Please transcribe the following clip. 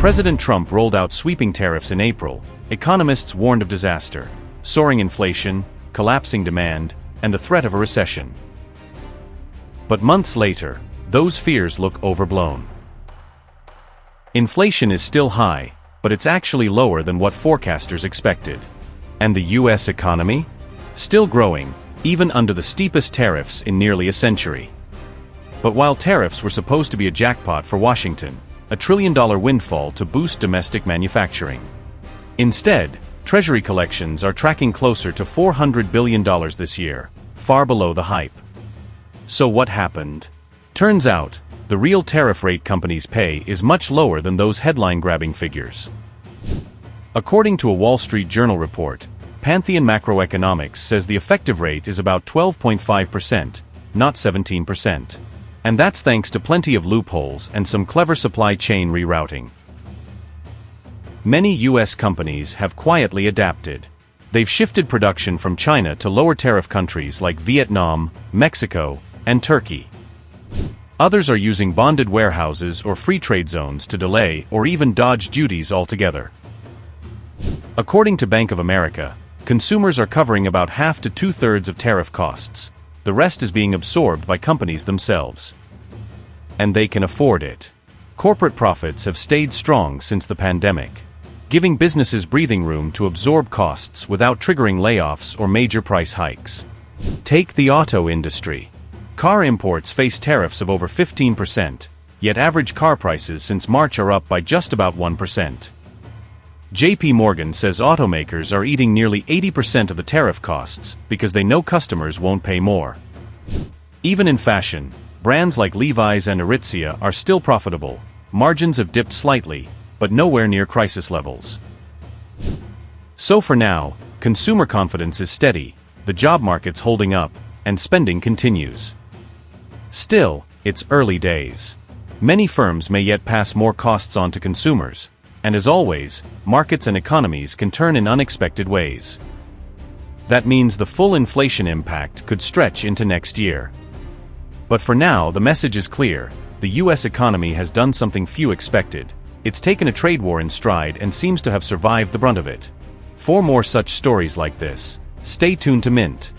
President Trump rolled out sweeping tariffs in April, economists warned of disaster, soaring inflation, collapsing demand, and the threat of a recession. But months later, those fears look overblown. Inflation is still high, but it's actually lower than what forecasters expected. And the US economy? Still growing, even under the steepest tariffs in nearly a century. But while tariffs were supposed to be a jackpot for Washington, a trillion-dollar windfall to boost domestic manufacturing. Instead, Treasury collections are tracking closer to $400 billion this year, far below the hype. So what happened? Turns out, the real tariff rate companies pay is much lower than those headline-grabbing figures. According to a Wall Street Journal report, Pantheon Macroeconomics says the effective rate is about 12.5%, not 17%. And that's thanks to plenty of loopholes and some clever supply chain rerouting. Many US companies have quietly adapted. They've shifted production from China to lower tariff countries like Vietnam, Mexico, and Turkey. Others are using bonded warehouses or free trade zones to delay or even dodge duties altogether. According to Bank of America, consumers are covering about half to two-thirds of tariff costs. The rest is being absorbed by companies themselves. And they can afford it. Corporate profits have stayed strong since the pandemic, giving businesses breathing room to absorb costs without triggering layoffs or major price hikes. Take the auto industry. Car imports face tariffs of over 15%, yet average car prices since March are up by just about 1%. JP Morgan says automakers are eating nearly 80% of the tariff costs because they know customers won't pay more. Even in fashion, brands like Levi's and Aritzia are still profitable. Margins have dipped slightly, but nowhere near crisis levels. So for now, consumer confidence is steady, the job market's holding up, and spending continues. Still, it's early days. Many firms may yet pass more costs on to consumers. And as always, markets and economies can turn in unexpected ways. That means the full inflation impact could stretch into next year. But for now, the message is clear: the US economy has done something few expected. It's taken a trade war in stride and seems to have survived the brunt of it. For more such stories like this, stay tuned to Mint.